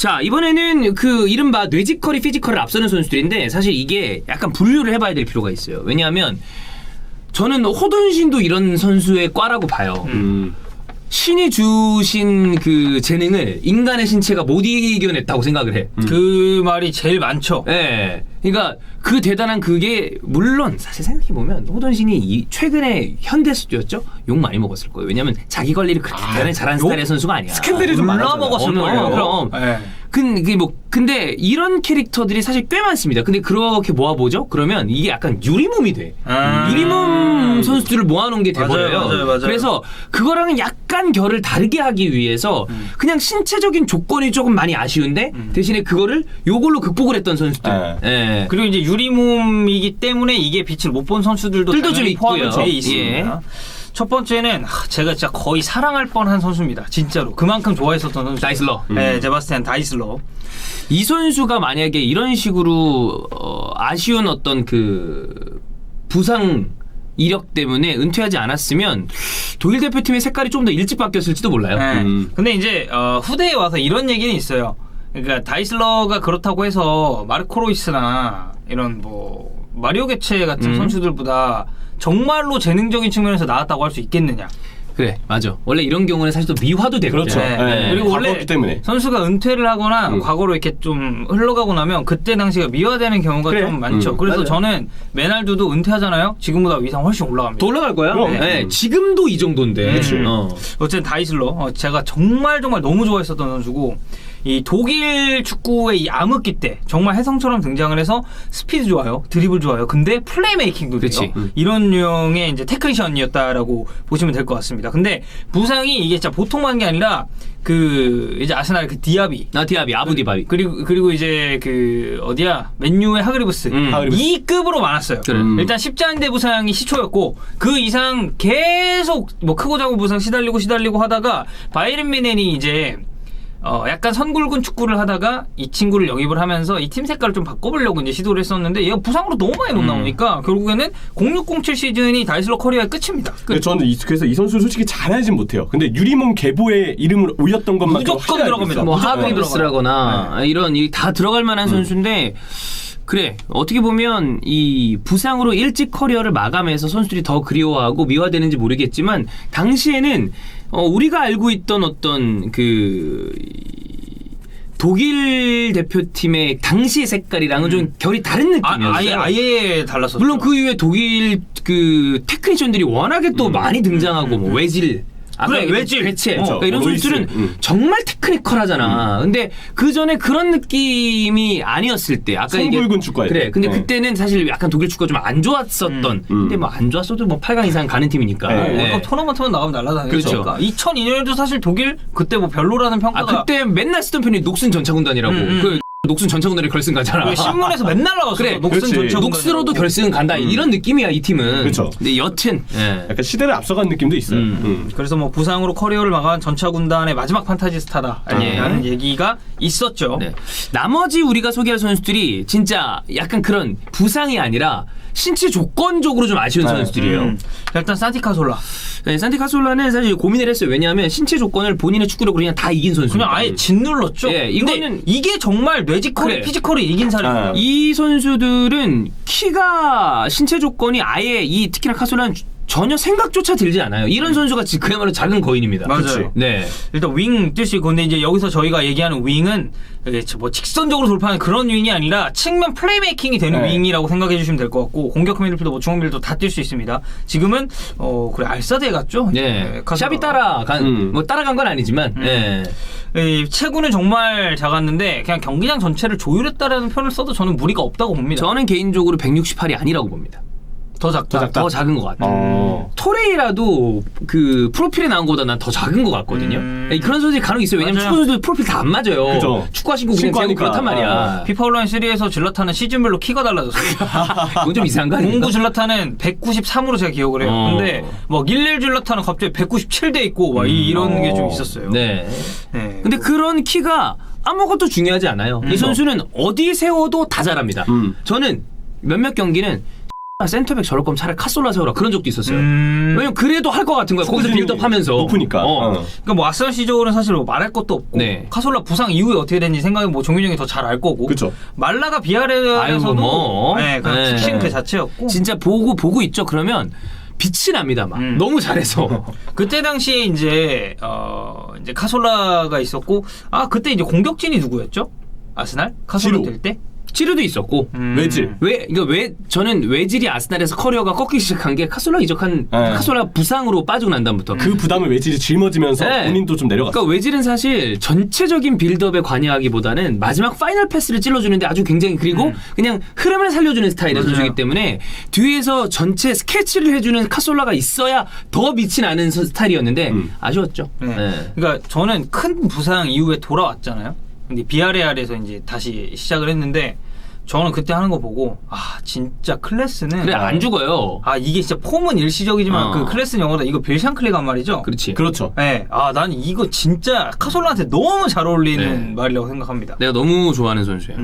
자, 이번에는 그 이른바 뇌지컬이 피지컬을 앞서는 선수들인데 사실 이게 약간 분류를 해봐야 될 필요가 있어요. 왜냐하면 저는 호돈신도 이런 선수의 과라고 봐요. 신이 주신 그 재능을 인간의 신체가 못 이겨냈다고 생각을 해. 그 말이 제일 많죠. 예. 그러니까 그 대단한 그게 물론 사실 생각해보면 호돈신이 최근에 현대에서 뛰었죠? 욕 많이 먹었을 거예요. 왜냐면 자기 관리를 그렇게 대단히 잘하는 스타일의 선수가 아니야. 스캔들이 좀 많아 먹었을 거예요. 그럼. 네. 근데 이런 캐릭터들이 사실 꽤 많습니다. 근데 그렇게 모아보죠? 그러면 이게 약간 유리몸이 돼. 유리몸 선수들을 모아놓은 게 돼버려요. 맞아요. 그래서 그거랑은 약간 결을 다르게 하기 위해서 그냥 신체적인 조건이 조금 많이 아쉬운데 대신에 그거를 요걸로 극복을 했던 선수들. 예. 그리고 이제 유리몸이기 때문에 이게 빛을 못 본 선수들도 좀 있고요. 돼 있습니다. 첫 번째는 제가 진짜 거의 사랑할 뻔한 선수입니다. 진짜로 그만큼 좋아했었던 선수. 다이슬러. 네, 제가 봤을 땐 다이슬러. 이 선수가 만약에 이런 식으로 아쉬운 어떤 그 부상 이력 때문에 은퇴하지 않았으면 독일 대표팀의 색깔이 좀 더 일찍 바뀌었을지도 몰라요. 네. 근데 이제 후대에 와서 이런 얘기는 있어요. 그러니까 다이슬러가 그렇다고 해서 마르코 로이스나 이런 뭐 마리오 게체 같은 선수들보다 정말로 재능적인 측면에서 나았다고 할 수 있겠느냐? 그래, 맞아. 원래 이런 경우는 사실 또 미화도 되거든요. 그렇죠. 네. 그리고 원래 때문에. 선수가 은퇴를 하거나 과거로 이렇게 좀 흘러가고 나면 그때 당시가 미화되는 경우가 좀 많죠. 그래서 맞아요. 저는 메날두도 은퇴하잖아요. 지금보다 위상 훨씬 올라갑니다. 더 올라갈 거야? 그럼. 네. 지금도 이 정도인데. 어쨌든 다이슬러 제가 정말 너무 좋아했었던 선수고 이 독일 축구의 이 암흑기 때 정말 혜성처럼 등장을 해서 스피드 좋아요, 드리블 좋아요. 근데 플레이메이킹도 돼요. 그치. 이런 유형의 이제 테크니션이었다라고 보시면 될 것 같습니다. 근데 부상이 이게 진짜 보통만 게 아니라 그 이제 아스날 그 디아비, 디아비, 아부 디바비. 그리고 이제 그 어디야 맨유의 하그리브스 이 급으로 많았어요. 그래. 일단 십자인대 부상이 시초였고 그 이상 계속 뭐 크고 작은 부상 시달리고 하다가 바이에른 뮌헨이 이제 약간 선굵은 축구를 하다가 이 친구를 영입을 하면서 이 팀 색깔을 좀 바꿔보려고 이제 시도를 했었는데 얘가 부상으로 너무 많이 못 나오니까 결국에는 0607 시즌이 다이슬러 커리어의 끝입니다. 근데 저는 그래서 이 선수를 솔직히 잘하진 못해요. 근데 유리몸 계보에 이름을 올렸던 것만 무조건 들어갑니다. 뭐 무조건 하그리브스라거나 이런 다 들어갈 만한 선수인데 그래 어떻게 보면 이 부상으로 일찍 커리어를 마감해서 선수들이 더 그리워하고 미화되는지 모르겠지만 당시에는 우리가 알고 있던 어떤 그 독일 대표팀의 당시의 색깔이랑은 좀 결이 다른 느낌이었어요. 아예 달랐었죠. 물론 그 이후에 독일 그 테크니션들이 워낙에 또 많이 등장하고 뭐 외질 그래, 외질. 괴체 그러니까 이런 로이스. 선수들은 정말 테크니컬하잖아. 근데 그 전에 그런 느낌이 아니었을 때 아까 선굵은 축구할 그래. 때. 근데 그때는 사실 약간 독일 축구가 좀 안 좋았었던. 근데 뭐 안 좋았어도 뭐 8강 이상 가는 팀이니까. 월컵 토너먼트만 나가면 날라다니죠. 그렇죠. 2002년에도 사실 독일 그때 뭐 별로라는 평가가 그때 맨날 쓰던 편이 녹슨 전차군단이라고. 그 녹슨 전차군단이 결승 가잖아. 신문에서 맨날 나왔어. 그래. 녹슨 전차군단. 녹스로도 결승 간다. 이런 느낌이야 이 팀은. 그렇죠. 근데 여튼. 약간 시대를 앞서간 느낌도 있어요. 그래서 뭐 부상으로 커리어를 마감한 전차군단의 마지막 판타지스타다라는 얘기가 있었죠. 네. 나머지 우리가 소개할 선수들이 진짜 약간 그런 부상이 아니라 신체 조건적으로 좀 아쉬운 선수들이에요. 일단 산티 카솔라. 네, 산티 카솔라는 사실 고민을 했어요. 왜냐하면 신체 조건을 본인의 축구력으로 그냥 다 이긴 선수. 그냥 아예 짓눌렀죠. 예, 이거는 이게 정말 뇌지컬이 그래. 피지컬이 이긴 사례입니다. 이 선수들은 키가 신체 조건이 아예 이 특히나 카솔라는 전혀 생각조차 들지 않아요. 이런 선수가 그야말로 작은 거인입니다. 맞아요. 그치? 네. 일단 윙 뛸 수 있고 근데 이제 여기서 저희가 얘기하는 윙은 뭐 직선적으로 돌파하는 그런 윙이 아니라 측면 플레이메이킹이 되는 윙이라고 생각해 주시면 될 것 같고 공격 미드필더 뭐 중앙 미드필더 다 뛸 수 있습니다. 지금은 그래 알사드에 갔죠. 네. 샵이 따라간 뭐 따라간 건 아니지만 네. 체구는 정말 작았는데 그냥 경기장 전체를 조율했다라는 표현을 써도 저는 무리가 없다고 봅니다. 저는 개인적으로 168이 아니라고 봅니다. 더 작다. 더 작은 것 같아요. 토레이라도 그 프로필에 나온 것보다 난 더 작은 것 같거든요. 그런 선수들이 간혹 있어요. 왜냐면 맞아요. 축구 선수들 프로필 다 안 맞아요. 그죠. 축구화 신고 그냥 재고 그렇단 말이야. 피파 온라인 3에서 질라타는 시즌별로 키가 달라졌어요. 그건 좀 이상한 거 아닙니까? 공구 질라타는 193으로 제가 기억을 해요. 근데 뭐 길렐 질라타는 갑자기 197돼 있고 막 이런 게 좀 있었어요. 네. 네. 근데 그런 키가 아무것도 중요하지 않아요. 이 선수는 어디 세워도 다 잘합니다. 저는 몇몇 경기는 센터백 저럴 거면 차라리 카솔라 세워라 그런 적도 있었어요. 왜냐면 그래도 할 것 같은 거야. 거기서 수준이 빌드업하면서 높으니까. 그러니까 뭐 아스날 시절은 사실 뭐 말할 것도 없고 네. 카솔라 부상 이후에 어떻게 됐는지 생각은 뭐 종윤이 형이 더 잘 알 거고. 그쵸. 말라가 비아레알에서도 아이고, 뭐. 네, 그냥 네. 특신 그 자체였고. 진짜 보고 있죠. 그러면 빛이 납니다. 막 너무 잘해서. 그때 당시에 이제 이제 카솔라가 있었고 그때 이제 공격진이 누구였죠? 아스날 카솔라 지루. 될 때? 치르도 있었고. 외질. 저는 외질이 아스날에서 커리어가 꺾이기 시작한 게 카솔라 이적한 카솔라 부상으로 빠지고 난 다음부터. 그 부담을 외질이 짊어지면서 네. 본인도 좀 내려갔어. 그러니까 외질은 사실 전체적인 빌드업에 관여하기보다는 마지막 파이널 패스를 찔러주는데 아주 굉장히 그리고 그냥 흐름을 살려주는 스타일의 맞아요. 선수이기 때문에 뒤에서 전체 스케치를 해주는 카솔라가 있어야 더 빛이 나는 스타일이었는데 아쉬웠죠. 네. 네. 그러니까 저는 큰 부상 이후에 돌아왔잖아요. 근데 비아레알에서 이제 다시 시작을 했는데 저는 그때 하는 거 보고 진짜 클래스는 그래 안 죽어요. 이게 진짜 폼은 일시적이지만 그 클래스는 영어다. 이거 빌샹클리가 말이죠. 그렇지. 그렇죠. 네. 난 이거 진짜 카솔라한테 너무 잘 어울리는 말이라고 생각합니다. 내가 너무 좋아하는 선수야.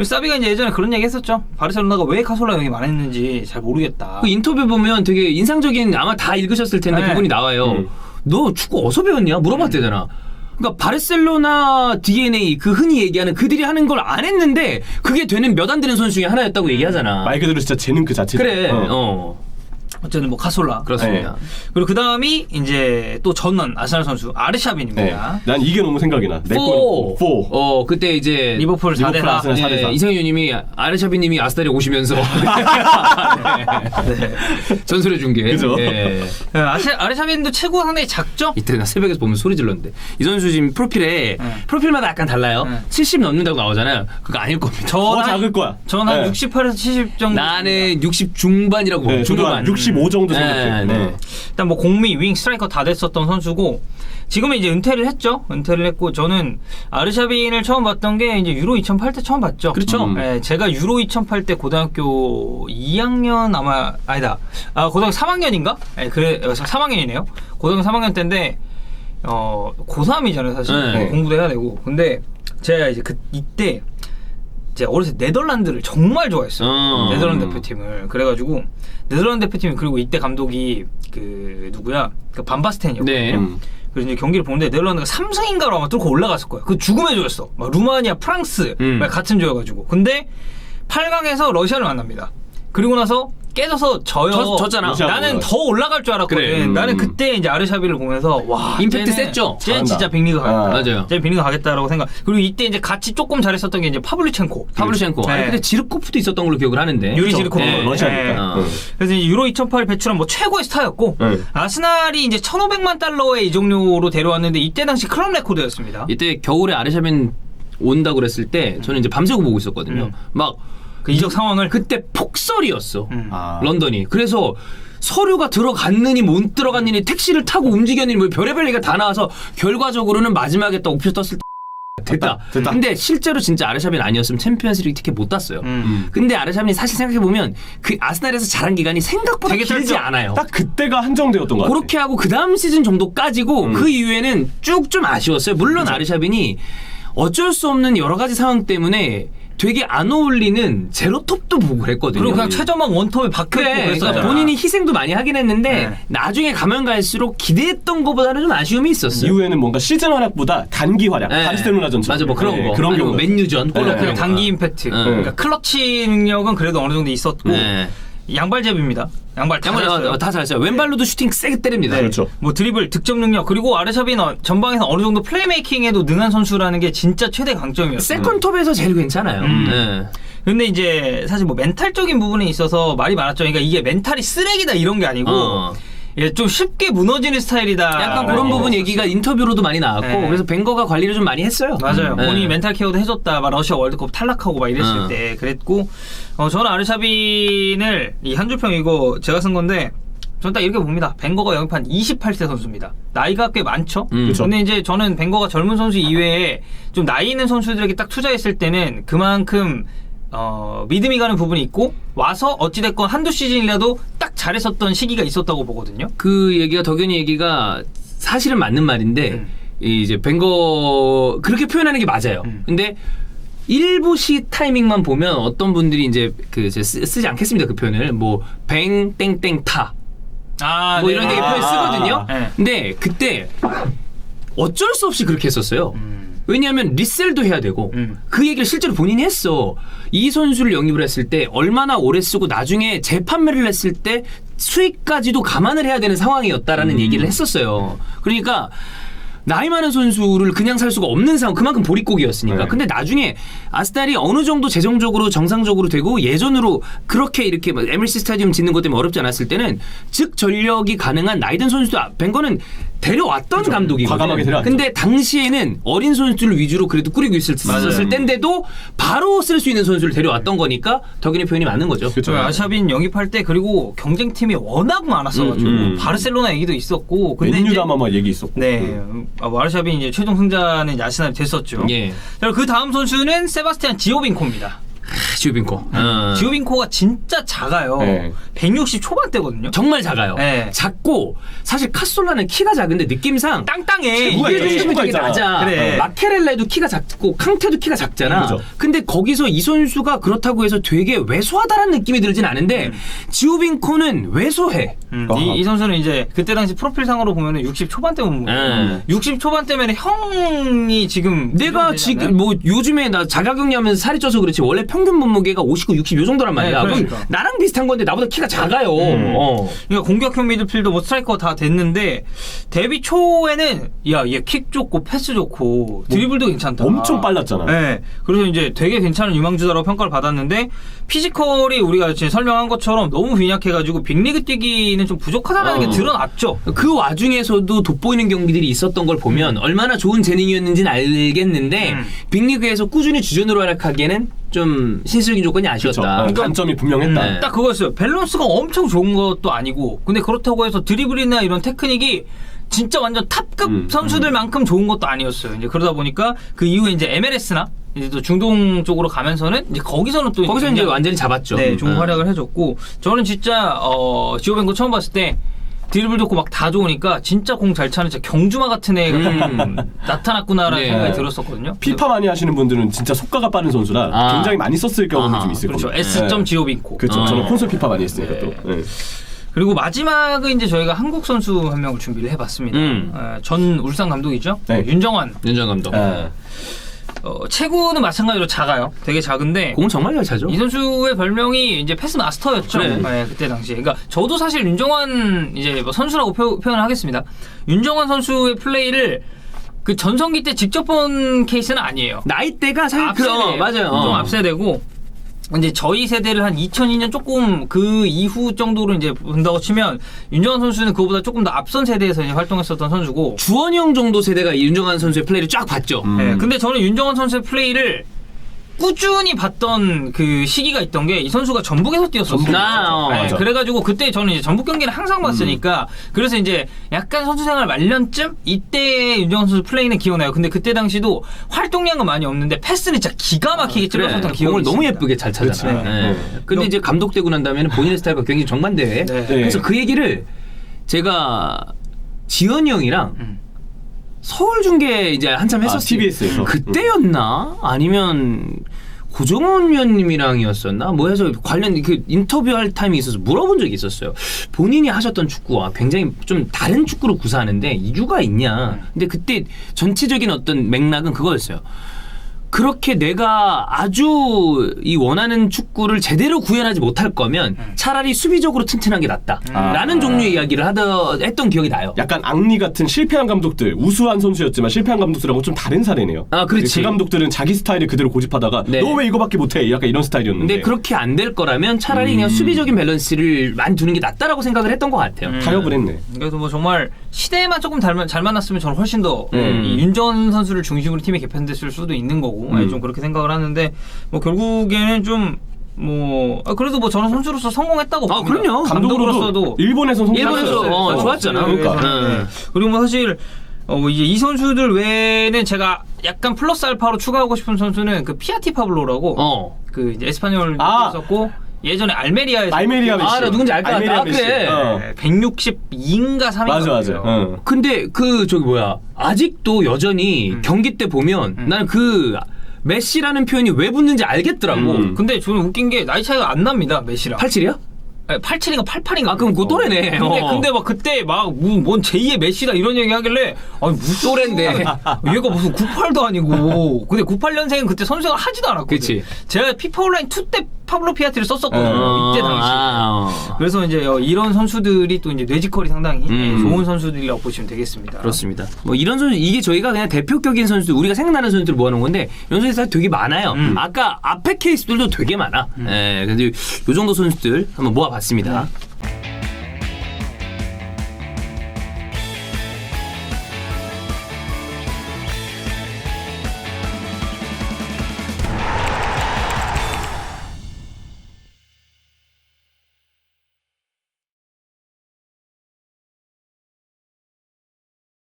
사비가 이제 예전에 그런 얘기 했었죠. 바르셀로나가 왜 카솔라 영입 안 했는지 잘 모르겠다. 그 인터뷰 보면 되게 인상적인 아마 다 읽으셨을 텐데 네. 부분이 나와요. 너 축구 어디서 배웠냐? 물어봤대잖아. 그러니까 바르셀로나 DNA 그 흔히 얘기하는 그들이 하는 걸 안 했는데 그게 되는 몇 안 되는 선수 중에 하나였다고 얘기하잖아. 말 그대로 진짜 재능 그 자체죠. 그래. 어쨌든 뭐 카솔라. 그렇습니다. 그리고 그 다음이 이제 또 전원 아스날 선수 아르샤빈입니다. 네. 난 이게 너무 생각이 나. 포. 그때 이제 리버풀 4대4. 아스날 4대4. 이상현님이 아르샤빈님이 아스날에 오시면서 전설해 준 게. 그죠? 네. 아르샤빈도 체구가 상당히 작죠? 이때 나 새벽에서 보면 소리 질렀는데 이 선수 지금 프로필에 프로필마다 약간 달라요. 70 넘는다고 나오잖아요. 그거 아닐 겁니다. 더 작을 거야. 전 한 네. 68에서 70 정도. 나는 60 중반이라고 네, 봅니다. 저도 한 65 정도 생각해요. 네. 일단 뭐 공미, 윙, 스트라이커 다 됐었던 선수고 지금은 이제 은퇴를 했죠. 은퇴를 했고 저는 아르샤빈을 처음 봤던 게 이제 유로 2008 때 처음 봤죠. 그렇죠. 네, 제가 유로 2008 때 고등학교 2학년 고등학교 3학년인가? 네, 그래 3학년이네요. 고등학교 3학년 때인데 고3이잖아요, 사실. 네. 공부도 해야 되고. 근데 제가 이제 이때 제가 어렸을 때 네덜란드를 정말 좋아했어요. 네덜란드 대표팀을. 그래가지고 네덜란드 대표팀이 그리고 이때 감독이 그 누구야? 그 반바스텐이었거든요. 네. 그래서 이제 경기를 보는데 네덜란드가 3승인가로 아마 뚫고 올라갔을 거야. 그 죽음의 조였어. 막 루마니아, 프랑스 막 같은 조여가지고. 근데 8강에서 러시아를 만납니다. 그리고 나서 깨져서 졌잖아. 나는 더 올라갈 줄 알았거든. 그래. 나는 그때 이제 아르샤비를 보면서 와 임팩트 셌죠? 쟤는 잘한다. 진짜 빅리그 가겠다. 맞아요. 쟤는 빅리그 가겠다라고 생각. 그리고 이때 이제 같이 조금 잘했었던 게 이제 파블리첸코. 파블리첸코. 네. 아니 근데 지르코프도 있었던 걸로 기억을 하는데. 유리 지르코프. 네. 러시아니까. 네. 그래서 이제 유로 2008 배출한 뭐 최고의 스타였고 아스날이 이제 1,500만 달러의 이적료로 데려왔는데 이때 당시 클럽 레코드였습니다. 이때 겨울에 아르샤빈 온다고 그랬을 때 저는 이제 밤새고 보고 있었거든요. 막 그 이적 상황을 그때 폭설이었어. 아. 런던이. 그래서 서류가 들어갔느니 못 들어갔느니 택시를 타고 움직였느니 뭐 별의별 얘기가 다 나와서 결과적으로는 마지막에 딱 옵션 떴을 때 됐다. 근데 실제로 진짜 아르샤빈 아니었으면 챔피언스리그 티켓 못 땄어요. 근데 아르샤빈이 사실 생각해보면 그 아스날에서 잘한 기간이 생각보다 되게 길지 짧죠. 않아요. 딱 그때가 한정되었던 것 같아. 그렇게 하고 그 다음 시즌 정도까지고 그 이후에는 쭉 좀 아쉬웠어요. 물론 아르샤빈이 어쩔 수 없는 여러 가지 상황 때문에 되게 안 어울리는 제로톱도 보고 그랬거든요. 그리고 그냥 최저만 원톱에 박혀있고 그래, 그랬었잖아. 그러니까 본인이 희생도 많이 하긴 했는데 네. 나중에 가면 갈수록 기대했던 것보다는 좀 아쉬움이 있었어요. 이후에는 뭔가 시즌 활약보다 단기 활약, 네. 바르셀로나전처럼. 맞아, 뭐 그런 네, 거. 그런 아니면 경우. 맨유전, 골 네. 넣고 이런 거. 단기 임팩트. 네. 그러니까 클러치 능력은 그래도 어느 정도 있었고 네. 양발잽입니다. 양발 다 잘했어요. 다 잘했어요. 왼발로도 슈팅 세게 때립니다. 네, 그렇죠. 뭐 드리블, 득점 능력 그리고 아르샤빈은 전방에서 어느 정도 플레이메이킹에도 능한 선수라는 게 진짜 최대 강점이었어요. 세컨톱에서 제일 괜찮아요. 네. 근데 이제 사실 뭐 멘탈적인 부분에 있어서 말이 많았죠. 그러니까 이게 멘탈이 쓰레기다 이런 게 아니고 예, 좀 쉽게 무너지는 스타일이다. 약간 그런 부분 얘기가 인터뷰로도 많이 나왔고 네. 그래서 벵거가 관리를 좀 많이 했어요. 맞아요. 네. 본인이 멘탈 케어도 해줬다. 막 러시아 월드컵 탈락하고 막 이랬을 때 그랬고 저는 아르샤빈을 이 한 줄평 이거 제가 쓴 건데 저는 딱 이렇게 봅니다. 벵거가 영입한 28세 선수입니다. 나이가 꽤 많죠. 그쵸. 근데 이제 저는 벵거가 젊은 선수 이외에 좀 나이 있는 선수들에게 딱 투자했을 때는 그만큼 믿음이 가는 부분이 있고 와서 어찌됐건 한두 시즌이라도 딱 잘했었던 시기가 있었다고 보거든요. 그 얘기가 덕현이 얘기가 사실은 맞는 말인데 이제 벵거 그렇게 표현하는 게 맞아요. 근데 일부 시 타이밍만 보면 어떤 분들이 이제 그 쓰지 않겠습니다 그 표현을 뭐 뱅 땡땡 타 뭐 네. 이런 얘기 표현 쓰거든요. 네. 근데 그때 어쩔 수 없이 그렇게 했었어요. 왜냐하면 리셀도 해야 되고 그 얘기를 실제로 본인이 했어. 이 선수를 영입을 했을 때 얼마나 오래 쓰고 나중에 재판매를 했을 때 수익까지도 감안을 해야 되는 상황이었다라는 얘기를 했었어요. 그러니까 나이 많은 선수를 그냥 살 수가 없는 상황, 그만큼 보릿고기였으니까. 네. 근데 나중에 아스날이 어느 정도 재정적으로 정상적으로 되고 예전으로 그렇게 이렇게 MLC 스타디움 짓는 것 때문에 어렵지 않았을 때는 즉 전력이 가능한 나이 든 선수도 벤거는 데려왔던 감독이거든요. 과감하게 데려왔죠. 근데 당시에는 어린 선수들 위주로 그래도 꾸리고 있었을 때인데도 바로 쓸 수 있는 선수를 데려왔던 거니까 덕인의 표현이 맞는 거죠. 그렇죠. 아샤빈 영입할 때 그리고 경쟁팀이 워낙 많았어가지고 바르셀로나 얘기도 있었고 근데 이제 맨유라마 얘기 있었고. 네, 와르샤빈 이제 최종 승자는 이제 아스날이 됐었죠. 예. 그 다음 선수는 세바스티안 지오빈코입니다. 지오빈코. 지오빈코가 진짜 작아요. 네. 160 초반대거든요. 정말 작아요. 네. 작고 사실 카솔라는 키가 작은데 느낌상 땅땅해. 체구가 이게 있잖아. 중심이 되게 체구가 낮아. 그래. 마케렐레도 키가 작고 캉테도 키가 작잖아. 그죠. 근데 거기서 이 선수가 그렇다고 해서 되게 왜소하다라는 느낌이 들진 않은데 지오빈코는 왜소해. 이 선수는 이제 그때 당시 프로필상으로 보면은 60 초반대 몸무게. 60 초반대면 형이 지금 내가 지금 뭐 요즘에 나 자가격리하면서 살이 쪄서 그렇지 원래 평균 몸무게가 59, 60 요 정도란 말이야. 네, 그럼 그러니까. 나랑 비슷한 건데 나보다 키가 작아요. 그러니까 공격형 미드필더 뭐 스트라이커 다 됐는데 데뷔 초에는 야 얘 킥 좋고 패스 좋고 드리블도 괜찮다. 엄청 빨랐잖아. 네. 그래서 이제 되게 괜찮은 유망주다라고 평가를 받았는데 피지컬이 우리가 지금 설명한 것처럼 너무 빈약해가지고 빅리그 뛰기는 좀 부족하다는 게 드러났죠. 그 와중에서도 돋보이는 경기들이 있었던 걸 보면 얼마나 좋은 재능이었는지는 알겠는데 빅리그에서 꾸준히 주전으로 활약하기에는 좀 신수적인 조건이 그렇죠. 아쉬웠다. 단점이 분명했다. 네. 딱 그거였어요. 밸런스가 엄청 좋은 것도 아니고 근데 그렇다고 해서 드리블이나 이런 테크닉이 진짜 완전 탑급 선수들만큼 좋은 것도 아니었어요. 이제 그러다 보니까 그 이후에 이제 MLS나 이제 또 중동 쪽으로 가면서는 이제 거기서는 또 거기서 이제 굉장히 완전히 잡았죠. 네, 좋은 활약을 해줬고 저는 진짜 지오벤코 처음 봤을 때 드리블 좋고 막 다 좋으니까 진짜 공 잘 차는 진짜 경주마 같은 애가 나타났구나라는 네. 생각이 들었었거든요. 피파 많이 하시는 분들은 진짜 속가가 빠른 선수라 굉장히 많이 썼을 경험이 아하. 좀 있을 그렇죠. 겁니다. S. 지오빈코. 그렇죠. 저는 콘솔 피파 많이 했으니까 네. 또. 네. 그리고 마지막은 이제 저희가 한국 선수 한 명을 준비를 해봤습니다. 전 울산 감독이죠. 네. 윤정환. 윤정 감독. 아. 체구는 마찬가지로 작아요. 되게 작은데 공은 정말 잘 차죠. 이 선수의 별명이 이제 패스 마스터였죠. 그래. 네, 그때 당시에. 그러니까 저도 사실 윤정환 이제 뭐 선수라고 표현을 하겠습니다. 윤정환 선수의 플레이를 그 전성기 때 직접 본 케이스는 아니에요. 나이대가 사실 앞세대예요. 맞아요. 좀 앞세대고 이제 저희 세대를 한 2002년 조금 그 이후 정도로 이제 본다고 치면 윤정환 선수는 그거보다 조금 더 앞선 세대에서 이제 활동했었던 선수고. 주원이 형 정도 세대가 이 윤정환 선수의 플레이를 쫙 봤죠. 네, 근데 저는 윤정환 선수의 플레이를 꾸준히 봤던 그 시기가 있던 게 이 선수가 전북에서 뛰었었어요. 네, 맞아. 그래가지고 그때 저는 이제 전북 경기를 항상 봤으니까 그래서 이제 약간 선수 생활 말년쯤 이때 윤정환 선수 플레이는 기억나요. 근데 그때 당시도 활동량은 많이 없는데 패스는 진짜 기가 막히게 찔렀었던 기억이 공을 너무 있습니다. 예쁘게 잘 차잖아. 그렇지. 네. 근데 이제 감독 되고 난 다음에는 본인의 스타일과 굉장히 정반대해. 네. 그래서 그 얘기를 제가 지현이 형이랑 서울 중계 이제 한참 했었어요. TBS에서. 그때였나? 아니면 고정원 위원님이랑이었었나? 뭐 해서 관련 그 인터뷰할 타임이 있어서 물어본 적이 있었어요. 본인이 하셨던 축구와 굉장히 좀 다른 축구로 구사하는데 이유가 있냐? 근데 그때 전체적인 어떤 맥락은 그거였어요. 그렇게 내가 아주 이 원하는 축구를 제대로 구현하지 못할 거면 차라리 수비적으로 튼튼한 게 낫다. 라는 종류의 이야기를 했던 기억이 나요. 약간 앙리 같은 실패한 감독들, 우수한 선수였지만 실패한 감독들하고 좀 다른 사례네요. 아, 그렇지. 그 감독들은 자기 스타일을 그대로 고집하다가 네. 너 왜 이거밖에 못해? 약간 이런 스타일이었는데. 근데 그렇게 안 될 거라면 차라리 그냥 수비적인 밸런스를 많이 두는 게 낫다라고 생각을 했던 것 같아요. 타협을 했네. 그래서 뭐 정말 시대에만 조금 잘 만났으면 저는 훨씬 더 이 윤정환 선수를 중심으로 팀이 개편됐을 수도 있는 거고 좀 그렇게 생각을 하는데 뭐 결국에는 좀 뭐 그래도 뭐 저는 선수로서 성공했다고 아, 봅니다. 그럼요. 감독으로서도 일본에서 일본에서 좋았잖아. 그러니까. 네. 그리고 뭐 사실 이제 이 선수들 외에는 제가 약간 플러스 알파로 추가하고 싶은 선수는 그 피아티 파블로라고 그 이제 에스파뇰 있었고 예전에 알메리아에서 알메리아 메시. 나 누군지 알 것 같아. 메시. 그래. 162인가 3인가 맞아. 근데 그 저기 뭐야 아직도 여전히 경기 때 보면 나는 그 메시라는 표현이 왜 붙는지 알겠더라고. 근데 저는 웃긴 게 나이 차이가 안 납니다. 메시랑. 87이야? 87인가 88인가. 아, 그럼 그거 또래네. 근데 막 그때 막 뭔 제2의 메시다 이런 얘기 하길래 아니 무슨 또래인데. 얘가 무슨 98도 아니고. 근데 98년생은 그때 선수생활 하지도 않았거든. 그치. 제가 피파 온라인 2 때 파블로 피아티를 썼었거든요. 이때 당시. 그래서 이제 이런 선수들이 또 이제 뇌지컬이 상당히 좋은 선수들이라고 보시면 되겠습니다. 그렇습니다. 뭐 이런 선수 이게 저희가 그냥 대표격인 선수들 우리가 생각나는 선수들 모아놓은 건데 이런 선수들 되게 많아요. 아까 앞에 케이스들도 되게 많아. 예, 근데 요 정도 선수들 한번 모아봤습니다.